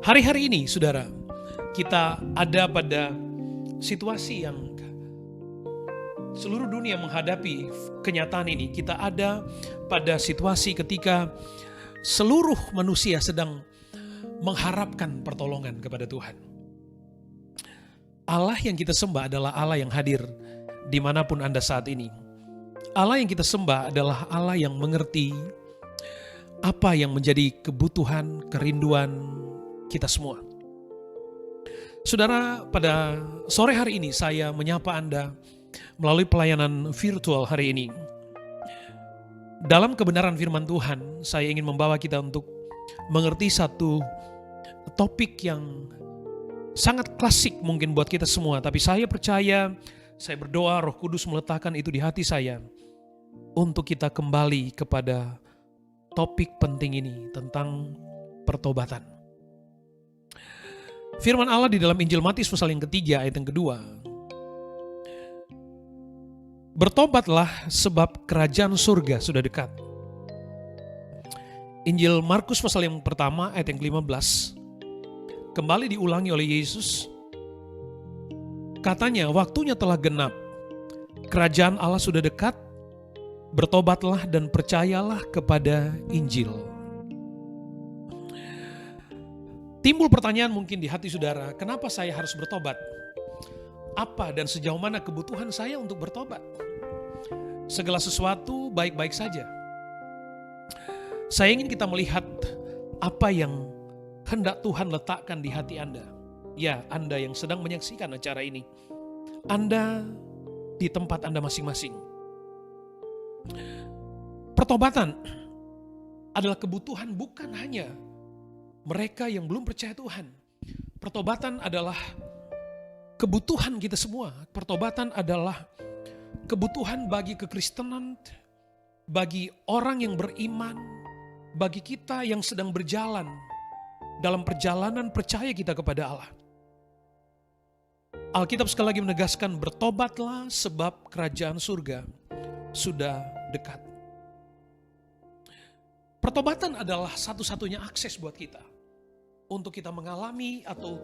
Hari-hari ini, saudara, kita ada pada situasi yang seluruh dunia menghadapi kenyataan ini. Kita ada pada situasi ketika seluruh manusia sedang mengharapkan pertolongan kepada Tuhan. Allah yang kita sembah adalah Allah yang hadir dimanapun Anda saat ini. Allah yang kita sembah adalah Allah yang mengerti apa yang menjadi kebutuhan, kerinduan kita semua. Saudara, pada sore hari ini saya menyapa Anda melalui pelayanan virtual hari ini. Dalam kebenaran firman Tuhan, saya ingin membawa kita untuk mengerti satu topik yang sangat klasik mungkin buat kita semua. Tapi saya percaya, saya berdoa Roh Kudus meletakkan itu di hati saya untuk kita kembali kepada topik penting ini tentang pertobatan. Firman Allah di dalam Injil Matius pasal yang ketiga ayat yang kedua. Bertobatlah sebab kerajaan surga sudah dekat. Injil Markus pasal yang pertama ayat yang ke-15. Kembali diulangi oleh Yesus. Katanya, waktunya telah genap. Kerajaan Allah sudah dekat. Bertobatlah dan percayalah kepada Injil. Timbul pertanyaan mungkin di hati saudara, kenapa saya harus bertobat? Apa dan sejauh mana kebutuhan saya untuk bertobat? Segala sesuatu baik-baik saja. Saya ingin kita melihat apa yang hendak Tuhan letakkan di hati Anda. Ya, Anda yang sedang menyaksikan acara ini. Anda di tempat Anda masing-masing. Pertobatan adalah kebutuhan bukan hanya mereka yang belum percaya Tuhan. Pertobatan adalah kebutuhan kita semua. Pertobatan adalah kebutuhan bagi kekristenan, bagi orang yang beriman, bagi kita yang sedang berjalan dalam perjalanan percaya kita kepada Allah. Alkitab sekali lagi menegaskan, bertobatlah sebab kerajaan surga sudah dekat. Pertobatan adalah satu-satunya akses buat kita untuk kita mengalami atau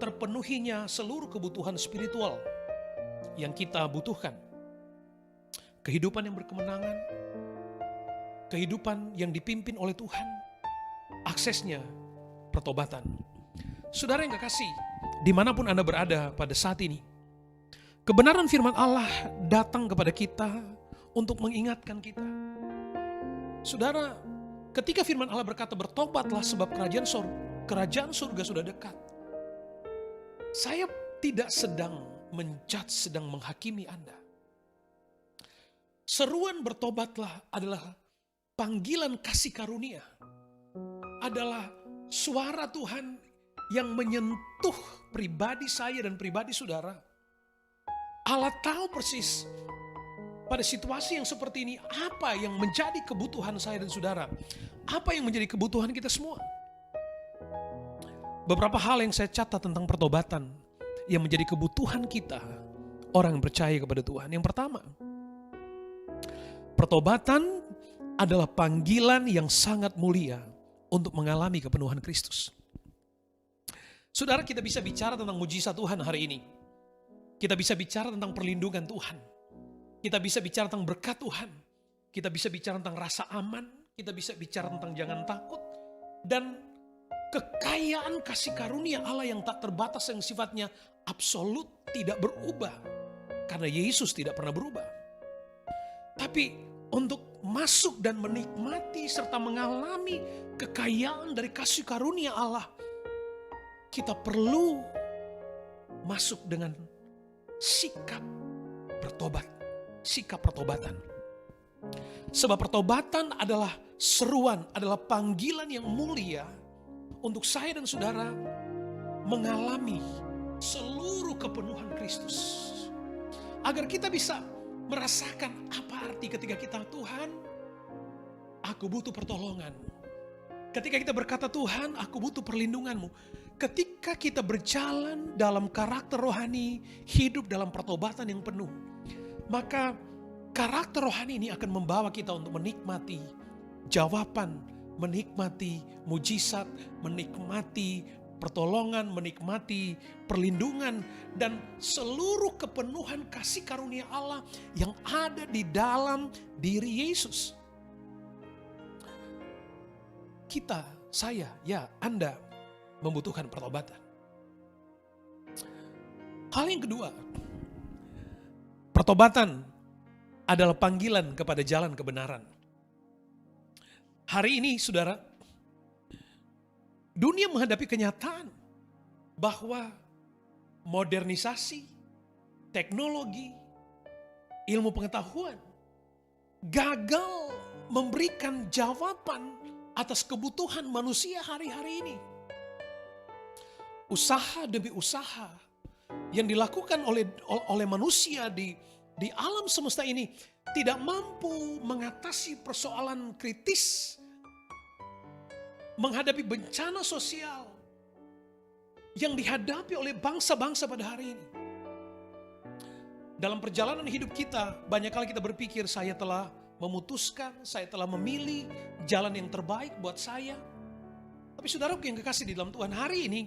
terpenuhinya seluruh kebutuhan spiritual yang kita butuhkan. Kehidupan yang berkemenangan, kehidupan yang dipimpin oleh Tuhan, aksesnya pertobatan. Saudara yang kekasih, dimanapun Anda berada pada saat ini, kebenaran firman Allah datang kepada kita untuk mengingatkan kita. Saudara, ketika firman Allah berkata bertobatlah sebab kerajaan surga sudah dekat. Saya tidak sedang menjudge, sedang menghakimi Anda. Seruan bertobatlah adalah panggilan kasih karunia. Adalah suara Tuhan yang menyentuh pribadi saya dan pribadi saudara. Allah tahu persis pada situasi yang seperti ini, apa yang menjadi kebutuhan saya dan saudara? Apa yang menjadi kebutuhan kita semua? Beberapa hal yang saya catat tentang pertobatan yang menjadi kebutuhan kita, orang yang percaya kepada Tuhan. Yang pertama, pertobatan adalah panggilan yang sangat mulia untuk mengalami kepenuhan Kristus. Saudara, kita bisa bicara tentang mujizat Tuhan hari ini. Kita bisa bicara tentang perlindungan Tuhan. Kita bisa bicara tentang berkat Tuhan. Kita bisa bicara tentang rasa aman. Kita bisa bicara tentang jangan takut. Dan kekayaan kasih karunia Allah yang tak terbatas, yang sifatnya absolut, tidak berubah. Karena Yesus tidak pernah berubah. Tapi untuk masuk dan menikmati serta mengalami kekayaan dari kasih karunia Allah, kita perlu masuk dengan sikap bertobat. Sikap pertobatan. Sebab pertobatan adalah seruan, adalah panggilan yang mulia untuk saya dan saudara mengalami seluruh kepenuhan Kristus. Agar kita bisa merasakan apa arti ketika kita, Tuhan, aku butuh pertolongan. Ketika kita berkata, Tuhan, aku butuh perlindungan-Mu. Ketika kita berjalan dalam karakter rohani, hidup dalam pertobatan yang penuh, maka karakter rohani ini akan membawa kita untuk menikmati jawaban menikmati mujizat, menikmati pertolongan, menikmati perlindungan, dan seluruh kepenuhan kasih karunia Allah yang ada di dalam diri Yesus. Kita, saya, ya Anda membutuhkan pertobatan. Hal yang kedua, pertobatan adalah panggilan kepada jalan kebenaran. Hari ini saudara, dunia menghadapi kenyataan bahwa modernisasi, teknologi, ilmu pengetahuan gagal memberikan jawaban atas kebutuhan manusia hari-hari ini. Usaha demi usaha yang dilakukan oleh manusia di alam semesta ini tidak mampu mengatasi persoalan kritis, menghadapi bencana sosial yang dihadapi oleh bangsa-bangsa pada hari ini. Dalam perjalanan hidup kita, banyak kali kita berpikir, saya telah memutuskan, saya telah memilih jalan yang terbaik buat saya. Tapi saudaraku yang kekasih di dalam Tuhan, hari ini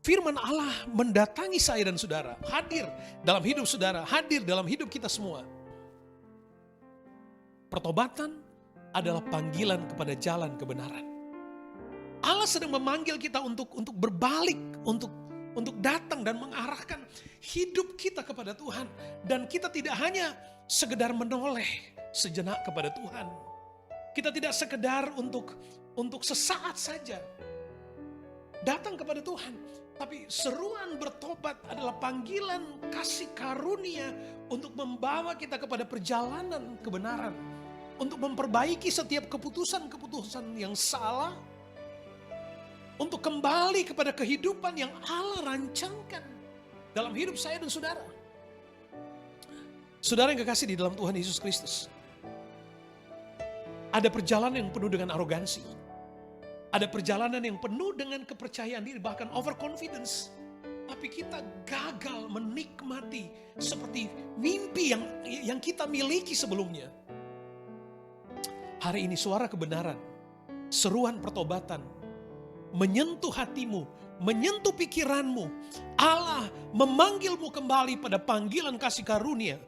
firman Allah mendatangi saya dan saudara, hadir dalam hidup saudara, hadir dalam hidup kita semua. Pertobatan adalah panggilan kepada jalan kebenaran. Allah sedang memanggil kita untuk berbalik, untuk datang dan mengarahkan hidup kita kepada Tuhan. Dan kita tidak hanya sekedar menoleh sejenak kepada Tuhan. Kita tidak sekedar untuk sesaat saja datang kepada Tuhan. Tapi seruan bertobat adalah panggilan kasih karunia untuk membawa kita kepada perjalanan kebenaran. Untuk memperbaiki setiap keputusan-keputusan yang salah. Untuk kembali kepada kehidupan yang Allah rancangkan dalam hidup saya dan saudara. Saudara yang kekasih di dalam Tuhan Yesus Kristus. Ada perjalanan yang penuh dengan arogansi. Ada perjalanan yang penuh dengan kepercayaan diri, bahkan overconfidence. Tapi kita gagal menikmati seperti mimpi yang kita miliki sebelumnya. Hari ini suara kebenaran, seruan pertobatan, menyentuh hatimu, menyentuh pikiranmu. Allah memanggilmu kembali pada panggilan kasih karunia.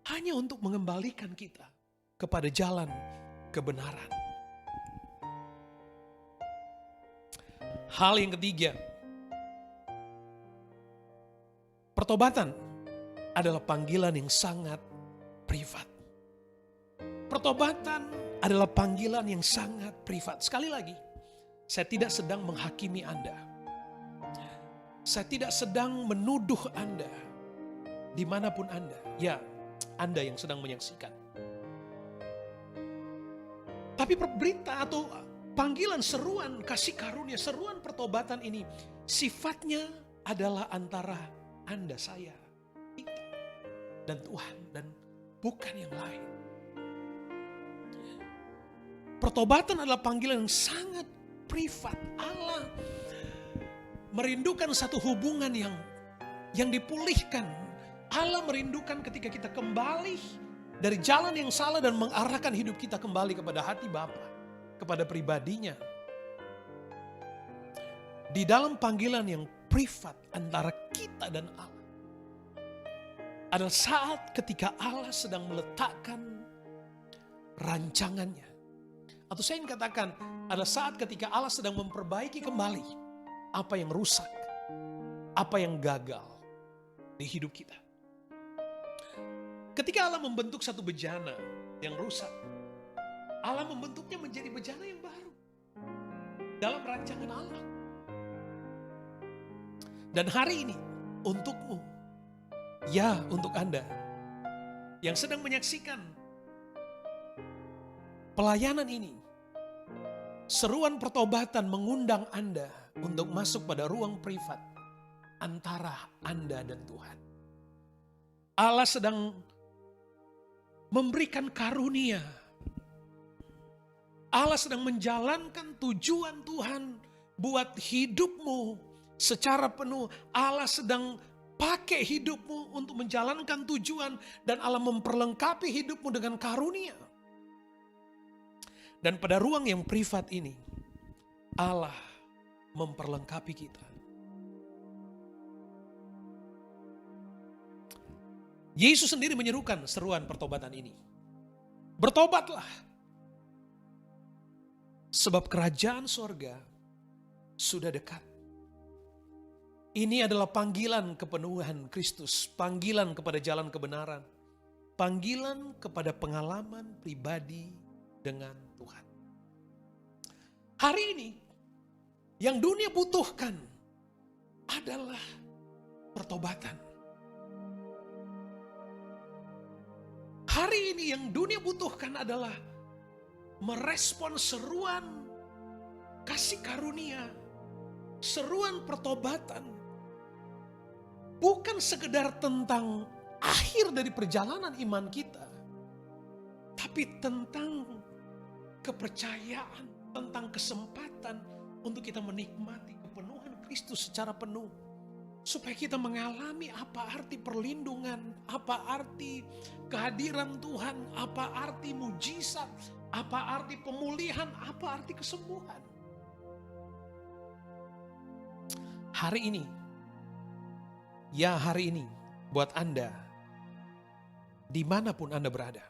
Hanya untuk mengembalikan kita kepada jalan kebenaran. Hal yang ketiga, pertobatan adalah panggilan yang sangat privat. Pertobatan adalah panggilan yang sangat privat. Sekali lagi, saya tidak sedang menghakimi Anda. Saya tidak sedang menuduh Anda dimanapun Anda. Ya, Anda yang sedang menyaksikan. Tapi berita atau panggilan seruan kasih karunia, seruan pertobatan ini sifatnya adalah antara Anda, saya, kita, dan Tuhan, dan bukan yang lain. Pertobatan adalah panggilan yang sangat privat. Allah merindukan satu hubungan yang dipulihkan. Allah merindukan ketika kita kembali dari jalan yang salah dan mengarahkan hidup kita kembali kepada hati Bapa, kepada pribadinya. Di dalam panggilan yang privat antara kita dan Allah, adalah saat ketika Allah sedang meletakkan rancangannya. Atau saya ingin katakan, adalah saat ketika Allah sedang memperbaiki kembali apa yang rusak, apa yang gagal di hidup kita. Ketika Allah membentuk satu bejana yang rusak, Allah membentuknya menjadi bejana yang baru dalam rancangan Allah. Dan hari ini untukmu, ya untuk Anda yang sedang menyaksikan pelayanan ini, seruan pertobatan mengundang Anda untuk masuk pada ruang privat antara Anda dan Tuhan. Allah sedang memberikan karunia. Allah sedang menjalankan tujuan Tuhan buat hidupmu secara penuh. Allah sedang pakai hidupmu untuk menjalankan tujuan, dan Allah memperlengkapi hidupmu dengan karunia. Dan pada ruang yang privat ini, Allah memperlengkapi kita. Yesus sendiri menyerukan seruan pertobatan ini. Bertobatlah, sebab kerajaan sorga sudah dekat. Ini adalah panggilan kepenuhan Kristus, panggilan kepada jalan kebenaran, panggilan kepada pengalaman pribadi dengan Tuhan. Hari ini, yang dunia butuhkan adalah pertobatan. Hari ini yang dunia butuhkan adalah merespon seruan kasih karunia, seruan pertobatan. Bukan sekedar tentang akhir dari perjalanan iman kita, tapi tentang kepercayaan, tentang kesempatan untuk kita menikmati kepenuhan Kristus secara penuh. Supaya kita mengalami apa arti perlindungan, apa arti kehadiran Tuhan, apa arti mujizat, apa arti pemulihan, apa arti kesembuhan. Hari ini, ya hari ini buat Anda, dimanapun Anda berada,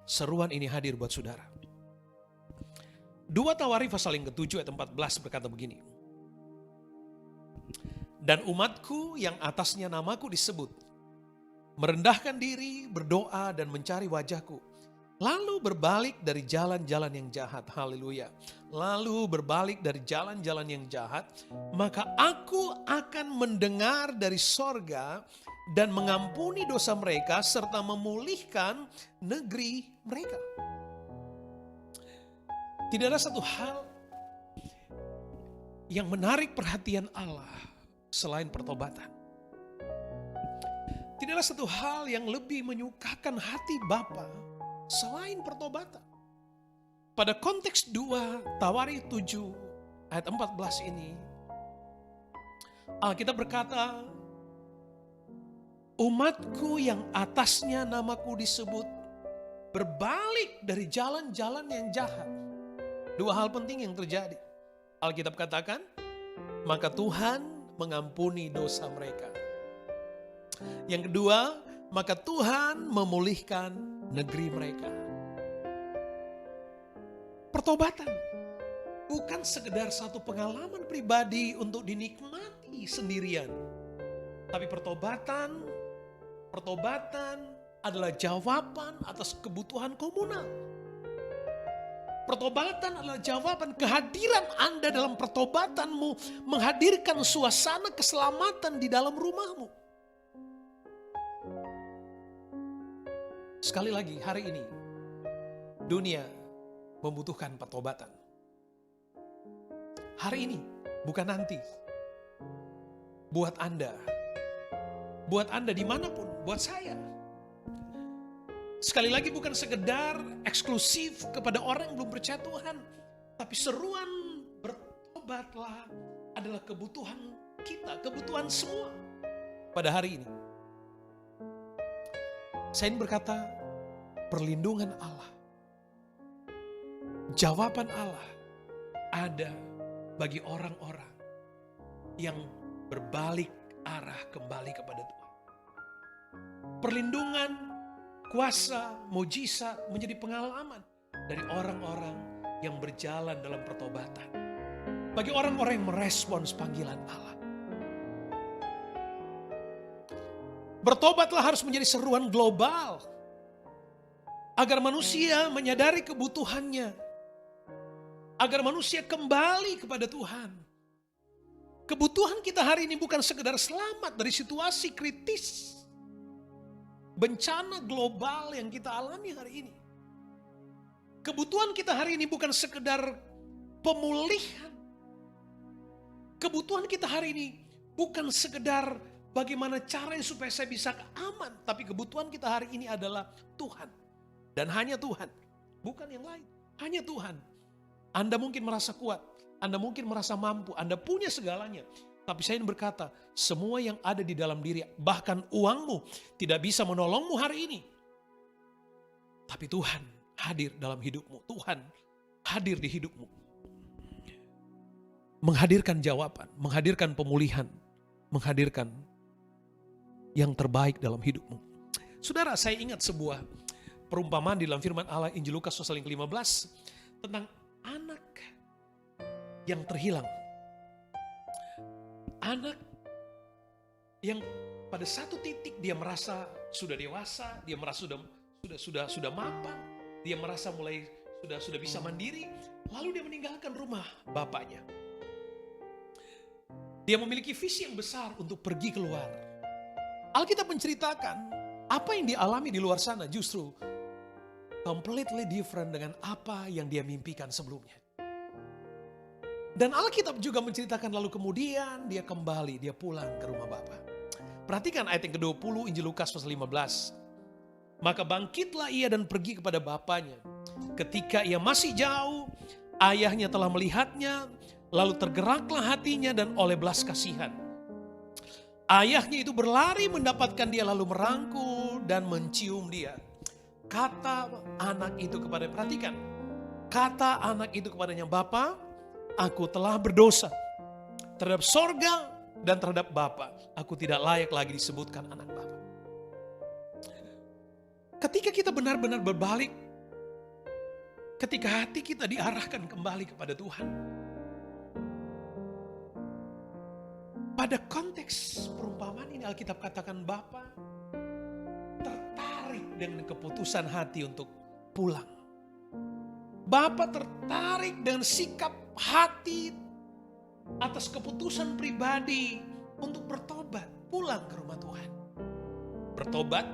seruan ini hadir buat saudara. 2 Tawarikh pasal yang ke-7 ayat 14 berkata begini. Dan umatku yang atasnya namaku disebut, merendahkan diri, berdoa dan mencari wajahku, lalu berbalik dari jalan-jalan yang jahat. Haleluya. Lalu berbalik dari jalan-jalan yang jahat, maka aku akan mendengar dari sorga dan mengampuni dosa mereka serta memulihkan negeri mereka. Tidak ada satu hal yang menarik perhatian Allah selain pertobatan. Tidak ada satu hal yang lebih menyukakan hati Bapa selain pertobatan. Pada konteks 2 Tawarikh 7 ayat 14 ini, Alkitab berkata, umatku yang atasnya namaku disebut, berbalik dari jalan-jalan yang jahat. 2 hal penting yang terjadi. Alkitab katakan, maka Tuhan mengampuni dosa mereka. Yang kedua, maka Tuhan memulihkan negeri mereka. Pertobatan bukan sekedar satu pengalaman pribadi untuk dinikmati sendirian. Tapi pertobatan adalah jawaban atas kebutuhan komunal. Pertobatan adalah jawaban kehadiran Anda dalam pertobatanmu menghadirkan suasana keselamatan di dalam rumahmu. Sekali lagi, hari ini dunia membutuhkan pertobatan. Hari ini, bukan nanti. Buat Anda dimanapun, buat saya. Sekali lagi bukan sekedar eksklusif kepada orang yang belum percaya Tuhan. Tapi seruan bertobatlah adalah kebutuhan kita, kebutuhan semua pada hari ini. Saya ingin berkata, perlindungan Allah, jawaban Allah ada bagi orang-orang yang berbalik arah kembali kepada Tuhan. Perlindungan, kuasa, mujizat menjadi pengalaman dari orang-orang yang berjalan dalam pertobatan. Bagi orang-orang yang merespons panggilan Allah. Bertobatlah harus menjadi seruan global. Agar manusia menyadari kebutuhannya. Agar manusia kembali kepada Tuhan. Kebutuhan kita hari ini bukan sekedar selamat dari situasi kritis. Bencana global yang kita alami hari ini. Kebutuhan kita hari ini bukan sekedar pemulihan. Kebutuhan kita hari ini bukan sekedar bagaimana caranya supaya saya bisa aman. Tapi kebutuhan kita hari ini adalah Tuhan. Dan hanya Tuhan. Bukan yang lain. Hanya Tuhan. Anda mungkin merasa kuat. Anda mungkin merasa mampu. Anda punya segalanya. Tapi saya ingin berkata, semua yang ada di dalam diri, bahkan uangmu, tidak bisa menolongmu hari ini. Tapi Tuhan hadir dalam hidupmu. Tuhan hadir di hidupmu. Menghadirkan jawaban, menghadirkan pemulihan, menghadirkan yang terbaik dalam hidupmu. Saudara, saya ingat sebuah perumpamaan di dalam firman Allah Injil Lukas pasal yang ke-15 tentang anak yang terhilang. Anak yang pada satu titik dia merasa sudah dewasa, dia merasa sudah mapan, dia merasa mulai sudah bisa mandiri, lalu dia meninggalkan rumah bapaknya. Dia memiliki visi yang besar untuk pergi keluar. Alkitab menceritakan apa yang dialami di luar sana justru completely different dengan apa yang dia mimpikan sebelumnya. Dan Alkitab juga menceritakan lalu kemudian dia kembali, dia pulang ke rumah Bapa. Perhatikan ayat yang ke-20 Injil Lukas pasal 15. Maka bangkitlah ia dan pergi kepada bapaknya. Ketika ia masih jauh, ayahnya telah melihatnya, lalu tergeraklah hatinya dan oleh belas kasihan. Ayahnya itu berlari mendapatkan dia lalu merangkul dan mencium dia. Kata anak itu kepada, perhatikan, kata anak itu kepadanya, Bapa, aku telah berdosa terhadap sorga dan terhadap Bapa. Aku tidak layak lagi disebutkan anak Bapa. Ketika kita benar-benar berbalik, ketika hati kita diarahkan kembali kepada Tuhan, pada konteks perumpamaan ini Alkitab katakan Bapa tertarik dengan keputusan hati untuk pulang. Bapa tertarik dengan sikap hati atas keputusan pribadi untuk bertobat, pulang ke rumah Tuhan. Bertobat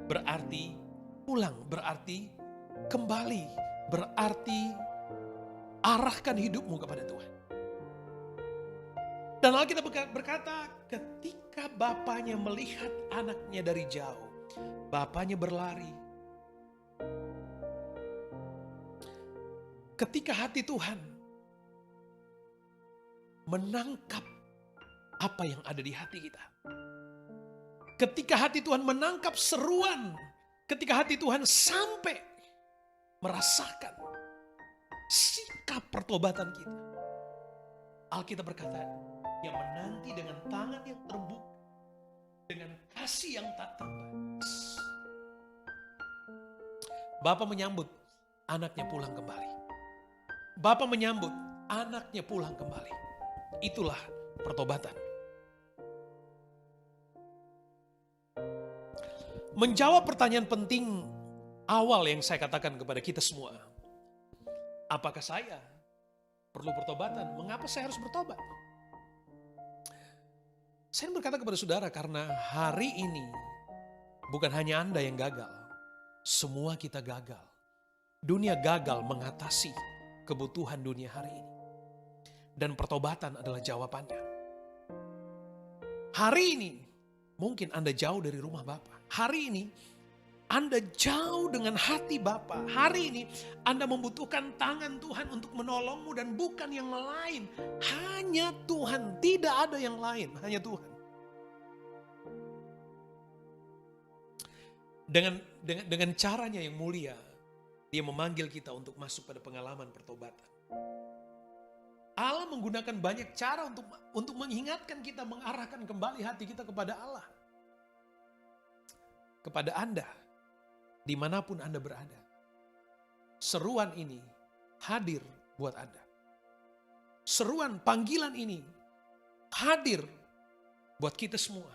berarti pulang, berarti kembali, berarti arahkan hidupmu kepada Tuhan. Dan Alkitab berkata, ketika bapaknya melihat anaknya dari jauh, bapaknya berlari. Ketika hati Tuhan menangkap apa yang ada di hati kita. Ketika hati Tuhan menangkap seruan, ketika hati Tuhan sampai merasakan sikap pertobatan kita. Alkitab berkata, yang menanti dengan tangan yang terbuka, dengan kasih yang tak terbatas. Bapa menyambut anaknya pulang kembali. Bapa menyambut anaknya pulang kembali. Itulah pertobatan. Menjawab pertanyaan penting awal yang saya katakan kepada kita semua. Apakah saya perlu pertobatan? Mengapa saya harus bertobat? Saya berkata kepada saudara karena hari ini bukan hanya Anda yang gagal. Semua kita gagal. Dunia gagal mengatasi kebutuhan dunia hari ini. Dan pertobatan adalah jawabannya. Hari ini mungkin Anda jauh dari rumah Bapa. Hari ini Anda jauh dengan hati Bapa. Hari ini Anda membutuhkan tangan Tuhan untuk menolongmu dan bukan yang lain. Hanya Tuhan, tidak ada yang lain, hanya Tuhan. Dengan caranya yang mulia, Dia memanggil kita untuk masuk pada pengalaman pertobatan. Allah menggunakan banyak cara untuk mengingatkan kita, mengarahkan kembali hati kita kepada Allah. Kepada Anda, dimanapun Anda berada. Seruan ini hadir buat Anda. Seruan panggilan ini hadir buat kita semua.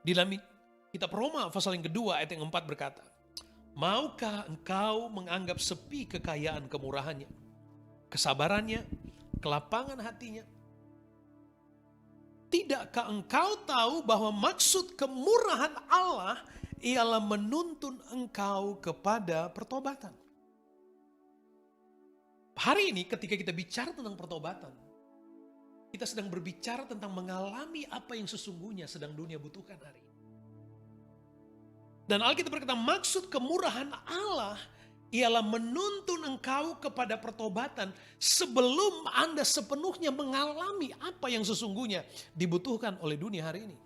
Di dalam kitab Roma pasal yang kedua ayat yang 4 berkata, maukah engkau menganggap sepi kekayaan kemurahannya, kesabarannya, kelapangan hatinya? Tidakkah engkau tahu bahwa maksud kemurahan Allah ialah menuntun engkau kepada pertobatan? Hari ini ketika kita bicara tentang pertobatan, kita sedang berbicara tentang mengalami apa yang sesungguhnya sedang dunia butuhkan hari ini. Dan Alkitab berkata maksud kemurahan Allah ialah menuntun engkau kepada pertobatan sebelum Anda sepenuhnya mengalami apa yang sesungguhnya dibutuhkan oleh dunia hari ini.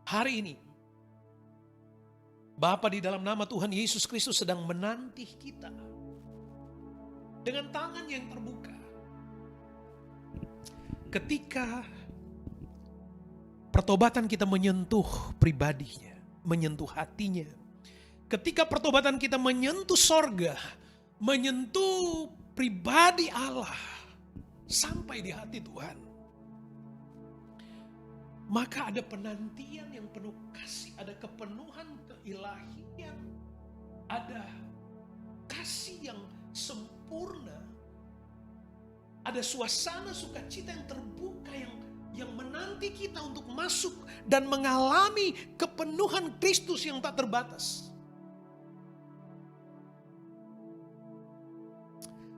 Hari ini, Bapa, di dalam nama Tuhan Yesus Kristus sedang menanti kita dengan tangan yang terbuka. Ketika pertobatan kita menyentuh pribadinya, menyentuh hatinya. Ketika pertobatan kita menyentuh sorga, menyentuh pribadi Allah, sampai di hati Tuhan. Maka ada penantian yang penuh kasih, ada kepenuhan keilahian, ada kasih yang sempurna, ada suasana sukacita yang terbuka yang menanti kita untuk masuk dan mengalami kepenuhan Kristus yang tak terbatas.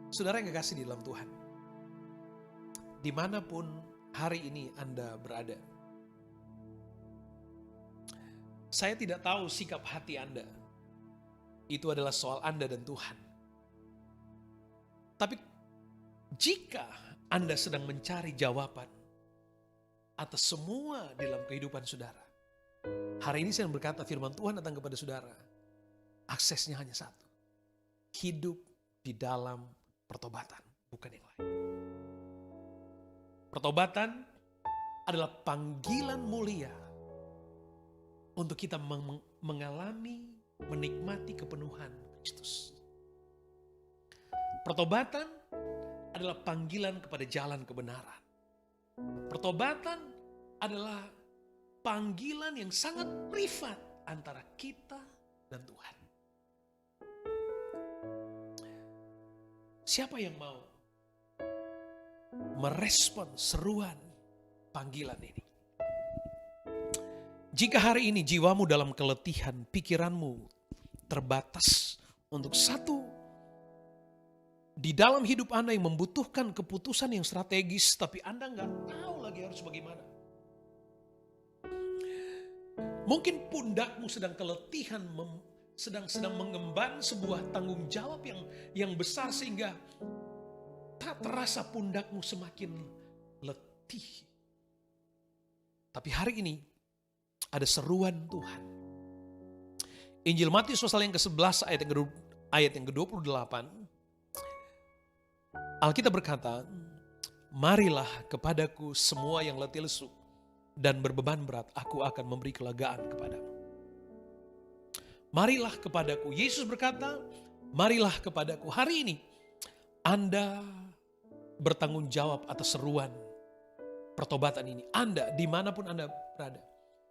Saudara yang kekasih di dalam Tuhan, dimanapun hari ini Anda berada, saya tidak tahu sikap hati Anda. Itu adalah soal Anda dan Tuhan. Tapi jika Anda sedang mencari jawaban atas semua dalam kehidupan saudara, hari ini saya berkata firman Tuhan datang kepada saudara. Aksesnya hanya satu. Hidup di dalam pertobatan, bukan yang lain. Pertobatan adalah panggilan mulia untuk kita mengalami, menikmati kepenuhan Kristus. Pertobatan adalah panggilan kepada jalan kebenaran. Pertobatan adalah panggilan yang sangat privat antara kita dan Tuhan. Siapa yang mau merespon seruan panggilan ini? Jika hari ini jiwamu dalam keletihan, pikiranmu terbatas untuk satu di dalam hidup Anda yang membutuhkan keputusan yang strategis, tapi Anda nggak tahu lagi harus bagaimana. Mungkin pundakmu sedang keletihan, sedang mengemban sebuah tanggung jawab yang besar sehingga tak terasa pundakmu semakin letih. Tapi hari ini ada seruan Tuhan. Injil Matius pasal yang ke-11 ayat yang ke-28. Alkitab berkata, marilah kepadaku semua yang letih lesu dan berbeban berat, aku akan memberi kelegaan kepadamu. Marilah kepadaku. Yesus berkata, marilah kepadaku. Hari ini Anda bertanggung jawab atas seruan pertobatan ini. Anda dimanapun Anda berada,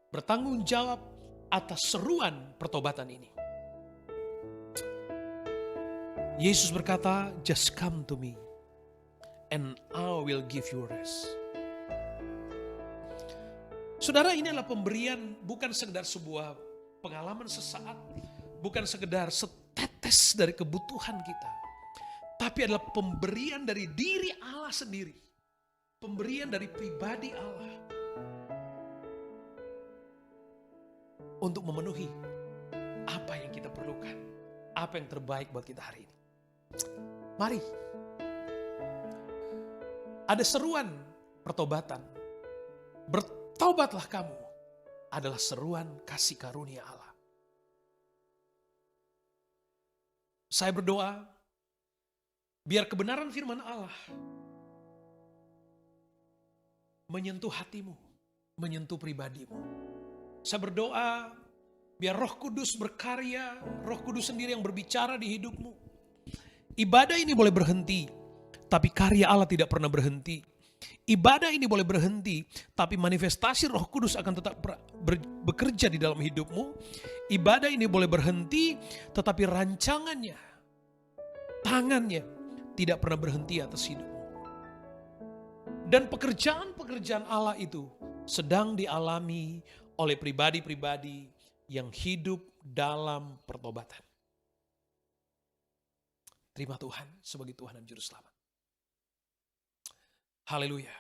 bertanggung jawab atas seruan pertobatan ini. Yesus berkata, just come to me and I will give you rest. Saudara, ini adalah pemberian bukan sekedar sebuah pengalaman sesaat, bukan sekedar setetes dari kebutuhan kita, tapi adalah pemberian dari diri Allah sendiri, pemberian dari pribadi Allah untuk memenuhi apa yang kita perlukan, apa yang terbaik buat kita hari ini. Mari, ada seruan pertobatan. Bertobatlah kamu adalah seruan kasih karunia Allah. Saya berdoa, biar kebenaran firman Allah menyentuh hatimu, menyentuh pribadimu. Saya berdoa, biar Roh Kudus berkarya, Roh Kudus sendiri yang berbicara di hidupmu. Ibadah ini boleh berhenti, tapi karya Allah tidak pernah berhenti. Ibadah ini boleh berhenti, tapi manifestasi Roh Kudus akan tetap bekerja di dalam hidupmu. Ibadah ini boleh berhenti, tetapi rancangannya, tangannya tidak pernah berhenti atas hidupmu. Dan pekerjaan-pekerjaan Allah itu sedang dialami oleh pribadi-pribadi yang hidup dalam pertobatan. Terima Tuhan sebagai Tuhan dan Juru Selamat. Haleluya.